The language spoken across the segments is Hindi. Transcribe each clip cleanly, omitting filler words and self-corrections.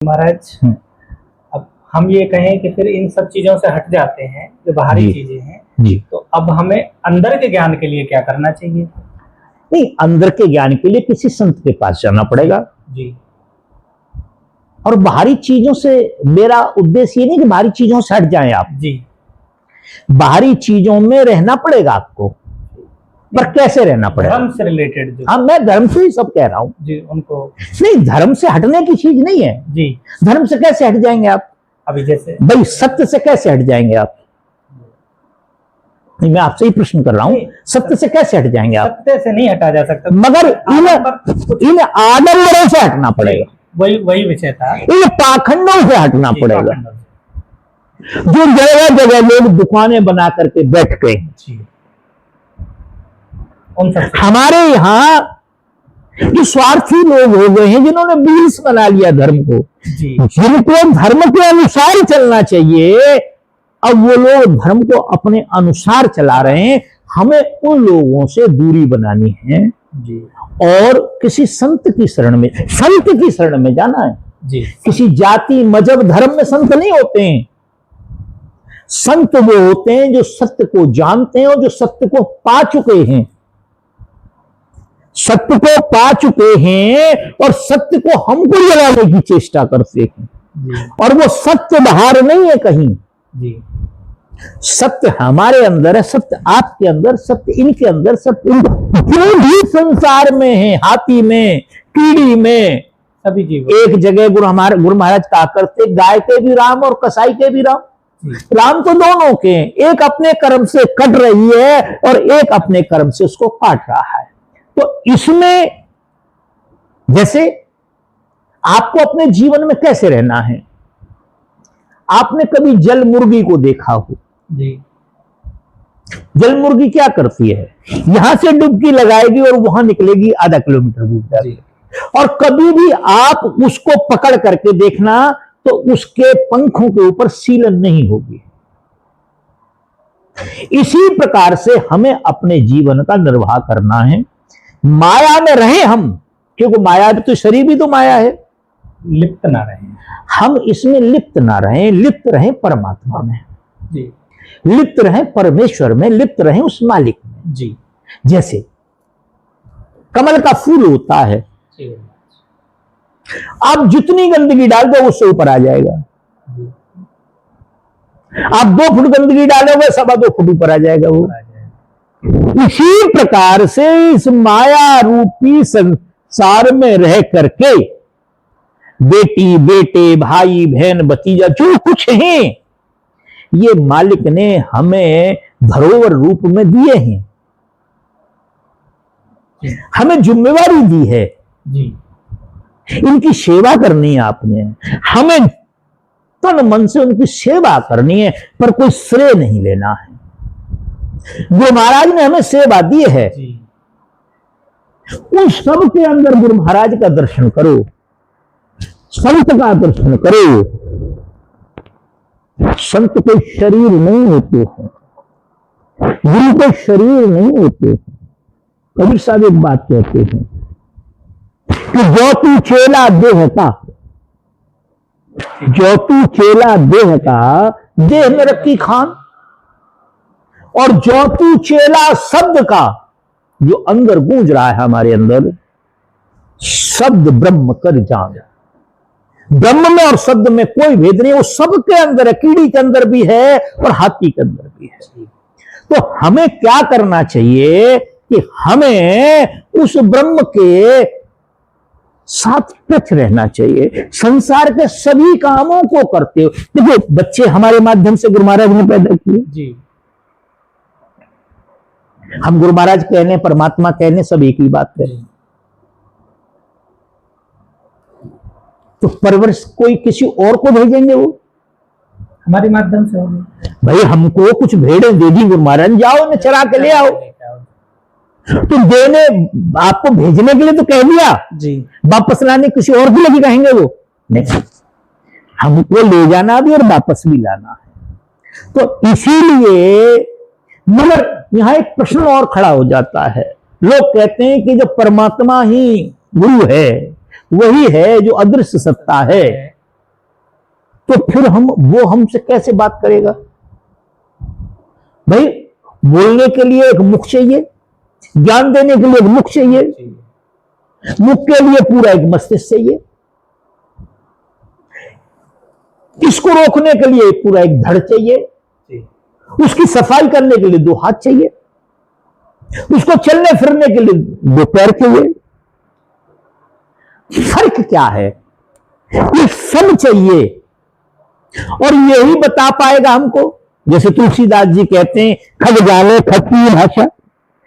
महाराज, अब हम ये कहें कि फिर इन सब चीजों से हट जाते हैं जो बाहरी चीजें हैं जी। तो अब हमें अंदर के ज्ञान के लिए क्या करना चाहिए? नहीं, अंदर के ज्ञान के लिए किसी संत के पास जाना पड़ेगा जी। और बाहरी चीजों से मेरा उद्देश्य ये नहीं कि बाहरी चीजों से हट जाएं आप जी। बाहरी चीजों में रहना पड़ेगा आपको, पर कैसे रहना पड़ेगा? धर्म से रिलेटेड जो। हाँ, मैं धर्म से ही सब कह रहा हूं जी। उनको नहीं, धर्म से हटने की चीज नहीं है जी। धर्म से कैसे हट जाएंगे आप? अभी जैसे भाई सत्य से कैसे हट जाएंगे आप? नहीं, मैं आपसे ही प्रश्न कर रहा हूं, सत्य से कैसे हट जाएंगे आप? सत्य से नहीं हटा जा सकता, मगर इन आडंबरों से हटना पड़ेगा। वही विषय था। इन पाखंडों से हटना पड़ेगा। जो जगह जगह लोग दुकानें बना करके बैठ गए, हमारे यहाँ जो स्वार्थी लोग हो गए हैं, जिन्होंने बिजनेस बना लिया धर्म को, जिनको धर्म के अनुसार चलना चाहिए, अब वो लोग धर्म को अपने अनुसार चला रहे हैं। हमें उन लोगों से दूरी बनानी है जी। और किसी संत की शरण में जाना है जी। किसी जाति मजहब धर्म में संत नहीं होते हैं। संत वो होते हैं जो सत्य को जानते हैं और जो सत्य को पा चुके हैं, सत्य को पा चुके हैं और सत्य को हमको जलाने की चेष्टा करते हैं। और वो सत्य बाहर नहीं है कहीं जी। सत्य हमारे अंदर है, सत्य आपके अंदर, सत्य इनके अंदर, सत्य जो भी संसार में है, हाथी में, कीड़ी में, सभी जीव। एक जगह गुरु महाराज कहा करते, गाय के भी राम और कसाई के भी राम। राम तो दोनों के, एक अपने कर्म से कट रही है और एक अपने कर्म से उसको काट रहा है। तो इसमें जैसे आपको अपने जीवन में कैसे रहना है? आपने कभी जल मुर्गी को देखा हो? जी। जल मुर्गी क्या करती है? यहां से डुबकी लगाएगी और वहां निकलेगी आधा किलोमीटर दूर। और कभी भी आप उसको पकड़ करके देखना तो उसके पंखों के ऊपर सीलन नहीं होगी। इसी प्रकार से हमें अपने जीवन का निर्वाह करना है। माया में रहे हम, क्योंकि माया तो शरीर भी तो माया है, लिप्त ना रहे हम इसमें लिप्त ना रहें, लिप्त रहें परमात्मा में जी। लिप्त रहें परमेश्वर में, लिप्त रहें उस मालिक में जी। जैसे कमल का फूल होता है, आप जितनी गंदगी डाल दो उससे ऊपर आ जाएगा। आप 2 फुट गंदगी डालोगे 2.25 फुट ऊपर आ जाएगा वो। इसी प्रकार से इस माया रूपी संसार में रह करके बेटी बेटे भाई बहन भतीजा जो कुछ है ये मालिक ने हमें धरोहर रूप में दिए हैं, हमें जिम्मेवारी दी है जी। इनकी सेवा करनी है आपने, हमें तन मन से उनकी सेवा करनी है, पर कोई श्रेय नहीं लेना है। जो महाराज ने हमें सेवा दी है उन सब के अंदर गुरु महाराज का दर्शन करो, संत का दर्शन करो। संत के शरीर नहीं होते हैं, गुरु के शरीर नहीं होते हैं। कबीर साहब एक बात कहते हैं कि जो तू चेला देह का, जो तू चेला देह का, देह में रखी खान, और जो तू चेला शब्द का, जो अंदर गूंज रहा है हमारे अंदर, शब्द ब्रह्म कर जान। ब्रह्म में और शब्द में कोई भेद नहीं, वो सबके अंदर है, कीड़ी के अंदर भी है और हाथी के अंदर भी है। तो हमें क्या करना चाहिए कि हमें उस ब्रह्म के साथ टच रहना चाहिए, संसार के सभी कामों को करते हो। देखो बच्चे हमारे माध्यम से गुरु महाराज ने पैदा किए जी। हम गुरु महाराज कहने, परमात्मा कहने, सब एक ही बात है। तो परवरिश कोई किसी और को भेजेंगे, वो हमारे माध्यम से होगी। भाई हमको कुछ भेड़ें दे दी गुरु महाराज, जाओ न चरा के ले आओ, तो देने आपको भेजने के लिए तो कह दिया जी, वापस लाने किसी और के लिए भी कहेंगे वो नहीं, हमको ले जाना भी और वापस भी लाना है। तो इसीलिए मगर यहां एक प्रश्न और खड़ा हो जाता है। लोग कहते हैं कि जो परमात्मा ही गुरु है वही है जो अदृश्य सत्ता है, तो फिर वो हमसे कैसे बात करेगा? भाई, बोलने के लिए एक मुख चाहिए, ज्ञान देने के लिए एक मुख चाहिए, मुख के लिए पूरा एक मस्तिष्क चाहिए, इसको रोकने के लिए पूरा एक धड़ चाहिए, उसकी सफाई करने के लिए 2 हाथ चाहिए, उसको चलने फिरने के लिए 2 पैर चाहिए। फर्क क्या है? ये सब चाहिए, और यही बता पाएगा हमको। जैसे तुलसीदास जी कहते हैं, खग जाने खग की भाषा,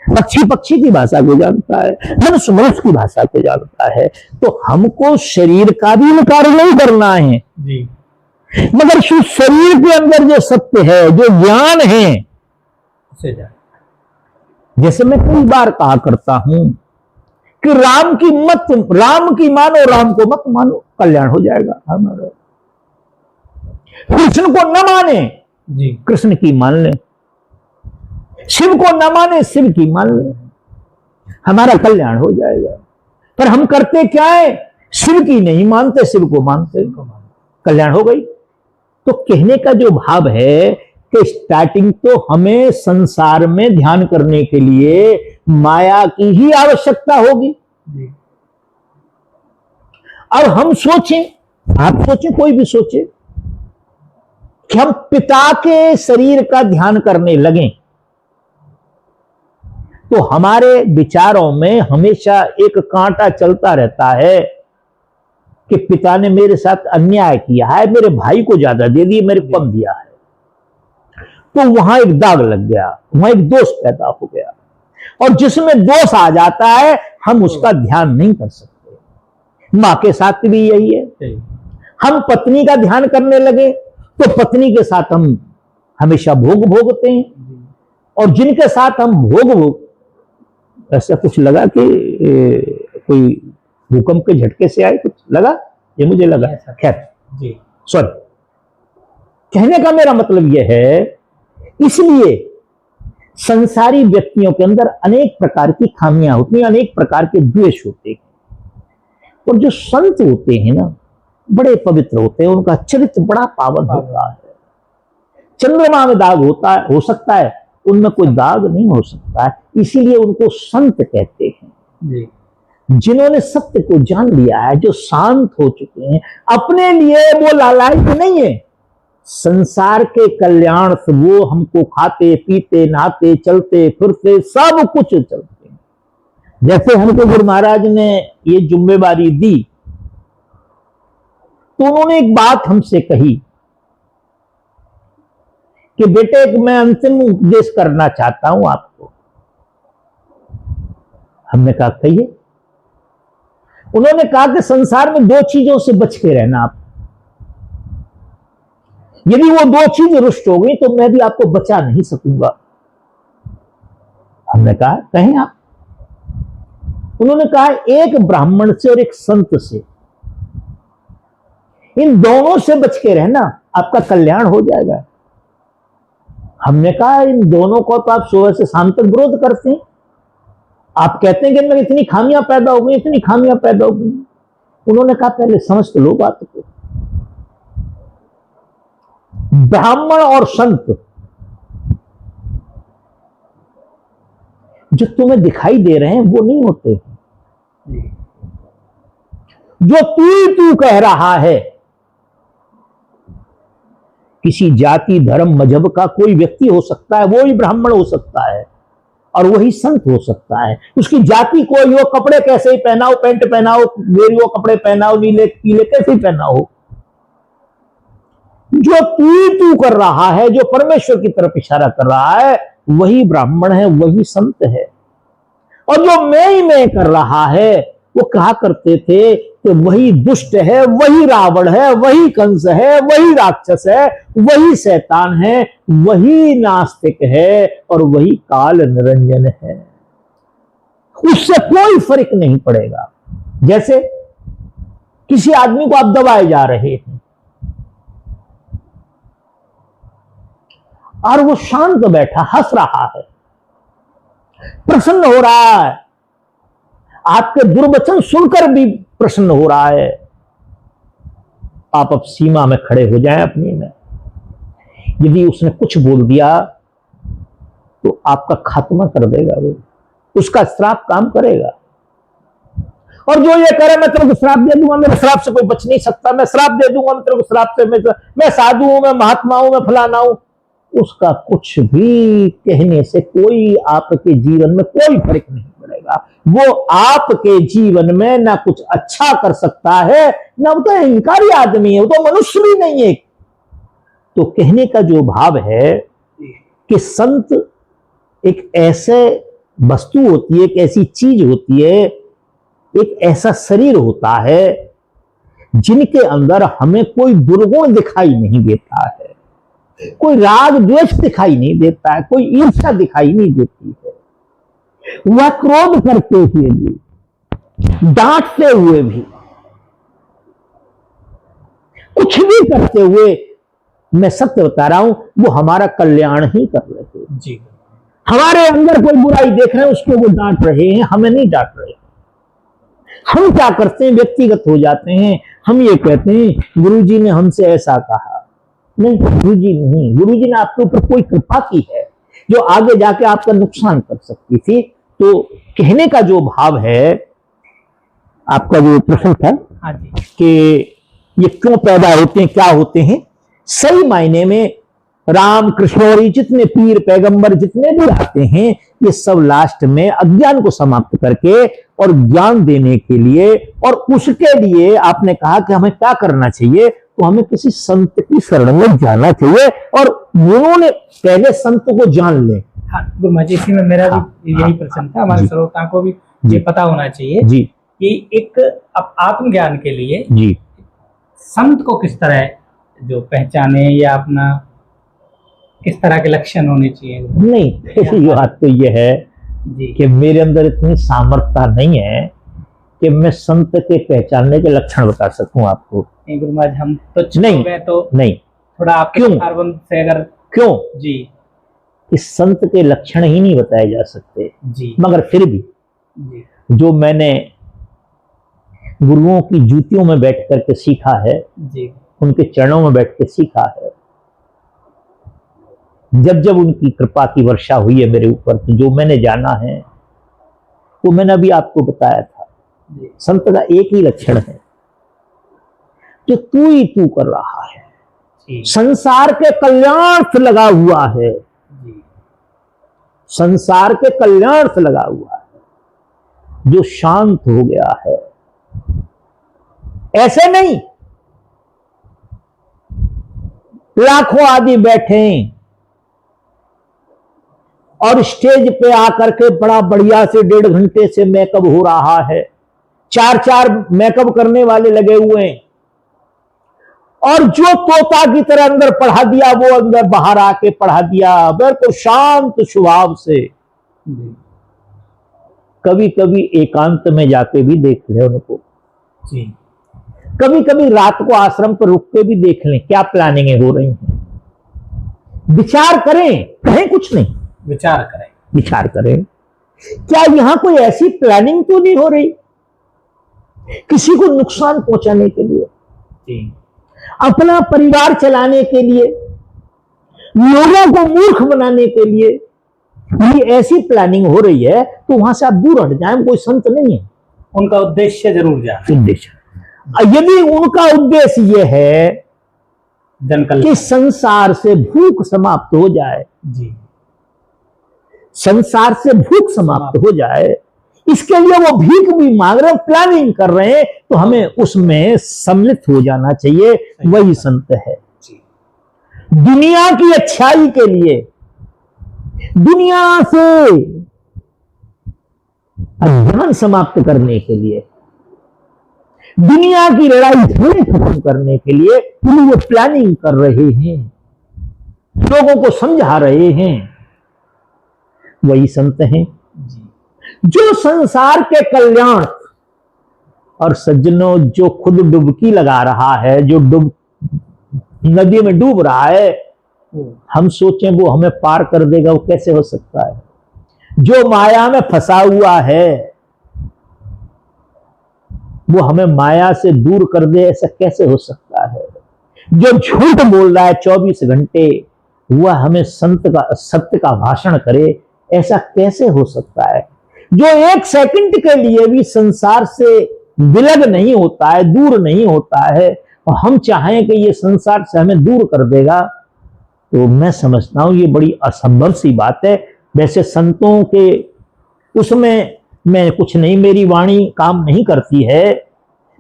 पक्षी पक्षी की भाषा को जानता है, मनुष्य मनुष्य की भाषा को जानता है। तो हमको शरीर का भी इनकार नहीं करना है जी, मगर शरीर के अंदर जो सत्य है, जो ज्ञान है, उसे जान। जैसे मैं कई बार कहा करता हूं कि राम की मानो, राम को मत मानो, कल्याण हो जाएगा हमारा। कृष्ण को न माने जी, कृष्ण की मान ले, शिव को न माने शिव की मान ले, हमारा कल्याण हो जाएगा। पर हम करते क्या है? शिव की नहीं मानते, शिव को मानते, कल्याण हो गई। तो कहने का जो भाव है कि स्टार्टिंग तो हमें संसार में ध्यान करने के लिए माया की ही आवश्यकता होगी। जी, अब हम सोचें, आप सोचें, कोई भी सोचे कि हम पिता के शरीर का ध्यान करने लगें, तो हमारे विचारों में हमेशा एक कांटा चलता रहता है कि पिता ने मेरे साथ अन्याय किया है, मेरे भाई को ज्यादा दे दिया, मेरे को कम दिया है। तो वहां एक दाग लग गया, वहां एक दोष पैदा हो गया, और जिसमें दोष आ जाता है हम उसका ध्यान नहीं कर सकते। मां के साथ भी यही है। हम पत्नी का ध्यान करने लगे तो पत्नी के साथ हम हमेशा भोग भोगते हैं, और जिनके साथ हम भोग ऐसा कुछ लगा कि कोई भूकंप के झटके से आए, कुछ लगा, ये मुझे लगा, खैर जी, सॉरी। कहने का मेरा मतलब यह है, इसलिए संसारी व्यक्तियों के अंदर अनेक प्रकार की खामियां होती हैं, अनेक प्रकार के द्वेष होते हैं, और जो संत होते हैं ना, बड़े पवित्र होते हैं, उनका चरित्र बड़ा पावन होता है। चंद्रमा में दाग होता है, हो सकता है, उनमें कोई दाग नहीं हो सकता है, इसीलिए उनको संत कहते हैं। जी, जिन्होंने सत्य को जान लिया है, जो शांत हो चुके हैं, अपने लिए वो लालायित नहीं है, संसार के कल्याण से वो हमको खाते पीते नहाते चलते फिरते सब कुछ चलते हैं। जैसे हमको गुरु महाराज ने ये जिम्मेवारी दी, तो उन्होंने एक बात हमसे कही कि बेटे, मैं अंतिम उपदेश करना चाहता हूं आपको। हमने कहा कहिए। उन्होंने कहा कि संसार में 2 चीजों से बच के रहना आप, यदि वो 2 चीज रुष्ट हो गई तो मैं भी आपको बचा नहीं सकूंगा। हमने कहा कहें आप। उन्होंने कहा एक ब्राह्मण से और एक संत से, इन दोनों से बच के रहना, आपका कल्याण हो जाएगा। हमने कहा इन दोनों को तो आप सुबह से शाम तक विरोध करते हैं, आप कहते हैं कि मैं इतनी खामियां पैदा हो गई, इतनी खामियां पैदा हो गई। उन्होंने कहा पहले समझ तो लो बात को। ब्राह्मण और संत जो तुम्हें दिखाई दे रहे हैं वो नहीं होते। जो तू कह रहा है, किसी जाति धर्म मजहब का कोई व्यक्ति हो सकता है, वो ही ब्राह्मण हो सकता है और वही संत हो सकता है। उसकी जाति कोई हो, कपड़े कैसे ही पहनाओ, पैंट पहनाओ, गेरुआ कपड़े पहनाओ, नीले पीले कैसे ही पहनाओ, जो तू कर रहा है, जो परमेश्वर की तरफ इशारा कर रहा है, वही ब्राह्मण है, वही संत है। और जो मैं कर रहा है, वो कहा करते थे कि वही दुष्ट है, वही रावण है, वही कंस है, वही राक्षस है, वही शैतान है, वही नास्तिक है और वही काल निरंजन है। उससे कोई फर्क नहीं पड़ेगा। जैसे किसी आदमी को आप दबाए जा रहे हैं और वो शांत बैठा हंस रहा है, प्रसन्न हो रहा है, आपके दुर्वचन सुनकर भी प्रसन्न हो रहा है, आप अब सीमा में खड़े हो जाएं अपनी में। यदि उसने कुछ बोल दिया तो आपका खात्मा कर देगा वो, उसका श्राप काम करेगा। और जो ये करे मैं तेरे को श्राप दे दूंगा, मेरे श्राप से कोई बच नहीं सकता, मैं श्राप दे दूंगा मैं तेरे को श्राप से, मैं साधु हूं, मैं महात्मा हूं, मैं फलाना हूं, उसका कुछ भी कहने से कोई आपके जीवन में कोई फर्क नहीं पड़ेगा। वो आपके जीवन में ना कुछ अच्छा कर सकता है, ना वो तो अहंकारी आदमी है, वो तो मनुष्य भी नहीं है। तो कहने का जो भाव है कि संत एक ऐसे वस्तु होती है, एक ऐसी चीज होती है, एक ऐसा शरीर होता है जिनके अंदर हमें कोई दुर्गुण दिखाई नहीं देता है, कोई राग द्वेष दिखाई नहीं देता है, कोई ईर्ष्या दिखाई नहीं देती है। वह क्रोध करते हुए भी, डांटते हुए भी, कुछ भी करते हुए, मैं सत्य बता रहा हूं, वो हमारा कल्याण ही कर रहे हैं जी। हमारे अंदर कोई बुराई देख रहे हैं उसको वो डांट रहे हैं, हमें नहीं डांट रहे। हम क्या करते हैं, व्यक्तिगत हो जाते हैं। हम ये कहते हैं गुरुजी ने हमसे ऐसा कहा, नहीं गुरुजी नहीं, गुरुजी ने आपके ऊपर कोई कृपा की है जो आगे जाके आपका नुकसान कर सकती थी। तो कहने का जो भाव है, आपका जो प्रश्न था कि ये क्यों पैदा होते हैं, क्या होते हैं, सही मायने में राम कृष्ण और जितने पीर पैगंबर जितने भी आते हैं, ये सब लास्ट में अज्ञान को समाप्त करके और ज्ञान देने के लिए, और उसके लिए आपने कहा कि हमें क्या करना चाहिए, तो हमें किसी संत की शरण में जाना चाहिए और उन्होंने पहले संत को जान ले। हाँ गुरुमा जी, इसी में मेरा भी यही प्रश्न था, हमारे श्रोताओं को भी ये पता होना चाहिए जी कि एक आत्मज्ञान के लिए जी संत को किस तरह जो पहचाने या अपना किस तरह के लक्षण होने चाहिए। नहीं, पहली बात तो यह है कि मेरे अंदर इतनी सामर्थ्यता नहीं है कि मैं संत के पहचानने के लक्षण बता सकूं आपको। नहीं गुरुमा जी, हम तो नहीं तो नहीं, थोड़ा आपके क्यों से अगर क्यों जी इस संत के लक्षण ही नहीं बताए जा सकते जी, मगर फिर भी जी जो मैंने गुरुओं की जूतियों में बैठ करके सीखा है, जी, उनके चरणों में बैठ के सीखा है, जब जब उनकी कृपा की वर्षा हुई है मेरे ऊपर, तो जो मैंने जाना है वो मैंने अभी आपको बताया था। संत का एक ही लक्षण है कि तू ही तू कर रहा है, संसार के कल्याण से लगा हुआ है, संसार के कल्याण से लगा हुआ है, जो शांत हो गया है। ऐसे नहीं लाखों आदि बैठे और स्टेज पे आकर के बड़ा बढ़िया से 1.5 घंटे से मेकअप हो रहा है, 4 मेकअप करने वाले लगे हुए हैं, और जो तोता की तरह अंदर पढ़ा दिया वो अंदर बाहर आके पढ़ा दिया, बिल्कुल शांत स्वभाव से। कभी कभी एकांत में जाके भी देख ले उनको जी, कभी कभी रात को आश्रम पर रुक के भी देख लें क्या प्लानिंग हो रही है, विचार करें, कहें कुछ नहीं, विचार करें, विचार करें क्या यहां कोई ऐसी प्लानिंग तो नहीं हो रही किसी को नुकसान पहुंचाने के लिए जी, अपना परिवार चलाने के लिए, लोगों को मूर्ख बनाने के लिए, ये ऐसी प्लानिंग हो रही है तो वहां से आप दूर हट जाएं। कोई संत नहीं है, उनका उद्देश्य जरूर जाए। उद्देश्य यदि उनका उद्देश्य ये है कि संसार से भूख समाप्त हो जाए जी, संसार से भूख समाप्त हो जाए, इसके लिए वो भीख भी मांग रहे, प्लानिंग कर रहे हैं, तो हमें उसमें सम्मिलित हो जाना चाहिए। वही संत है दुनिया की अच्छाई के लिए, दुनिया से अज्ञान समाप्त करने के लिए, दुनिया की लड़ाई झगड़े खत्म करने के लिए वो प्लानिंग कर रहे हैं, लोगों को समझा रहे हैं, वही संत हैं जो संसार के कल्याण। और सज्जनों, जो खुद डुबकी लगा रहा है, जो नदी में डूब रहा है, हम सोचें वो हमें पार कर देगा, वो कैसे हो सकता है? जो माया में फंसा हुआ है वो हमें माया से दूर कर दे, ऐसा कैसे हो सकता है? जो झूठ बोल रहा है 24 घंटे, वह हमें सत्य का भाषण करे, ऐसा कैसे हो सकता है? जो 1 सेकंड के लिए भी संसार से विलग नहीं होता है, दूर नहीं होता है, और हम चाहें कि ये संसार से हमें दूर कर देगा, तो मैं समझता हूं ये बड़ी असंभव सी बात है। वैसे संतों के उसमें मैं कुछ नहीं, मेरी वाणी काम नहीं करती है।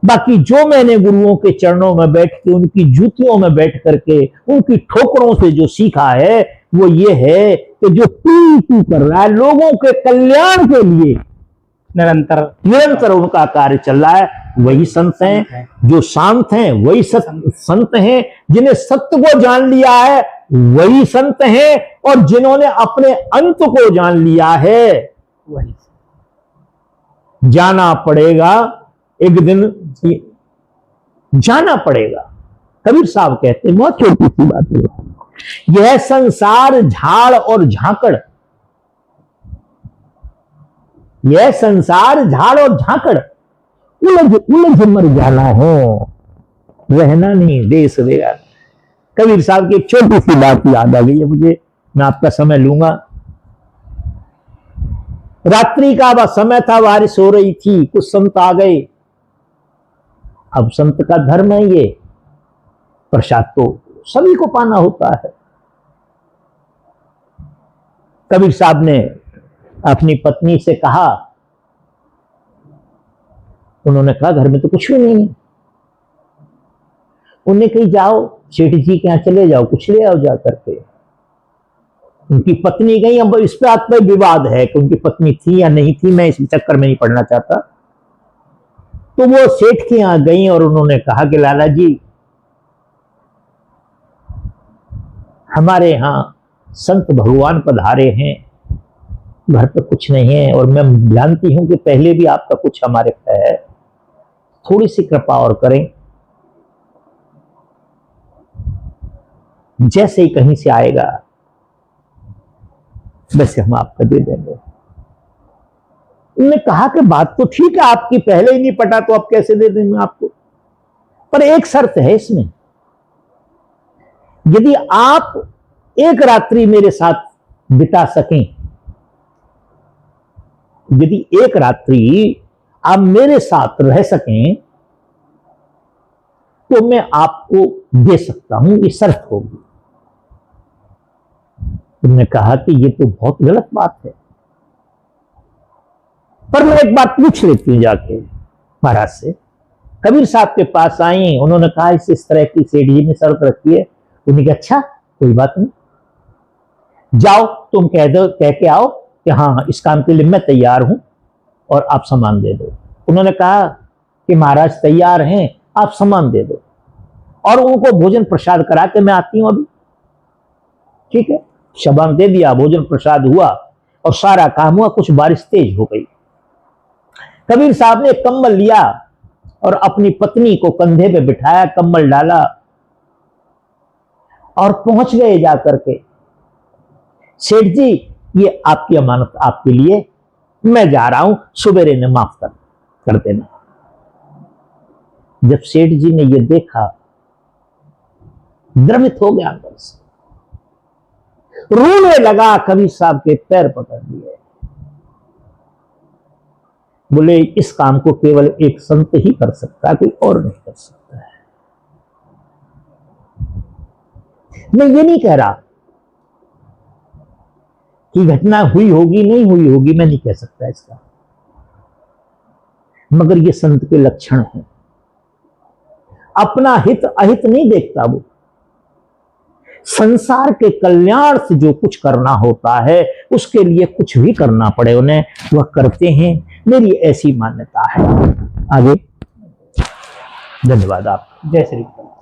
बाकी जो मैंने गुरुओं के चरणों में बैठ के, उनकी जूतियों में बैठ करके, उनकी ठोकरों से जो सीखा है, वो ये है कि जो तू कर रहा है लोगों के कल्याण के लिए, निरंतर उनका कार्य चल रहा है, वही संत हैं। जो शांत हैं वही संत हैं। जिन्हें सत्य को जान लिया है वही संत हैं, और जिन्होंने अपने अंत को जान लिया है वही। जाना पड़ेगा एक दिन, जाना पड़ेगा। कबीर साहब कहते हैं, बहुत छोटी सी बात है, यह संसार झाड़ और झांकड़, यह संसार झाड़ और झांकड़, उलझ उलझ मर जाना है, रहना नहीं देश देगा। कबीर साहब की एक छोटी सी बात याद आ गई है मुझे, मैं आपका समय लूंगा। रात्रि का वह समय था, बारिश हो रही थी, कुछ संत आ गए। अब संत का धर्म है ये, प्रसाद तो सभी को पाना होता है। कबीर साहब ने अपनी पत्नी से कहा, उन्होंने कहा घर में तो कुछ भी नहीं है। उन्हें कहीं जाओ सेठ जी के यहां चले जाओ, कुछ ले आओ जा करके। उनकी पत्नी गई, अब इस पे आप पे विवाद है कि उनकी पत्नी थी या नहीं थी, मैं इस चक्कर में नहीं पड़ना चाहता। तो वो सेठ के यहां गई और उन्होंने कहा कि लाला जी, हमारे यहां संत भगवान पधारे हैं, घर पे कुछ नहीं है, और मैं जानती हूं कि पहले भी आपका कुछ हमारे पे है, थोड़ी सी कृपा और करें, जैसे ही कहीं से आएगा वैसे हम आपको दे देंगे। उन्होंने कहा कि बात तो ठीक है आपकी, पहले ही नहीं पटा तो अब कैसे दे देंगे आपको, पर एक शर्त है इसमें, यदि आप एक रात्रि मेरे साथ बिता सकें, यदि एक रात्रि आप मेरे साथ रह सकें, तो मैं आपको दे सकता हूं, ये शर्त होगी। उन्होंने कहा कि ये तो बहुत गलत बात है, पर मैं एक बात पूछ लेती हूं जाके महाराज से। कबीर साहब के पास आई, उन्होंने कहा इस तरह की सेठ जी ने शर्त रखी है। उन्होंने कहा अच्छा कोई बात नहीं, जाओ तुम कह के आओ कि हाँ इस काम के लिए मैं तैयार हूं और आप सामान दे दो। उन्होंने कहा कि महाराज तैयार हैं, आप सामान दे दो और उनको भोजन प्रसाद करा के मैं आती हूं अभी। ठीक है, सामान दे दिया, भोजन प्रसाद हुआ और सारा काम हुआ। कुछ बारिश तेज हो गई। कबीर साहब ने कंबल लिया और अपनी पत्नी को कंधे पे बिठाया, कंबल डाला और पहुंच गए जाकर के। सेठ जी ये आपकी अमानत आपके लिए, मैं जा रहा हूं, सुबेरे ने माफ कर देना। जब सेठ जी ने ये देखा, द्रवित हो गया अंदर से, रोने लगा, कबीर साहब के पैर पकड़ लिए, बोले इस काम को केवल एक संत ही कर सकता है, कोई और नहीं कर सकता है। मैं ये नहीं कह रहा कि घटना हुई होगी नहीं हुई होगी, मैं नहीं कह सकता इसका, मगर ये संत के लक्षण हैं। अपना हित अहित नहीं देखता, वो संसार के कल्याण से जो कुछ करना होता है उसके लिए कुछ भी करना पड़े उन्हें, वह करते हैं। मेरी ऐसी मान्यता है। आगे धन्यवाद आप। जय श्री कृष्ण।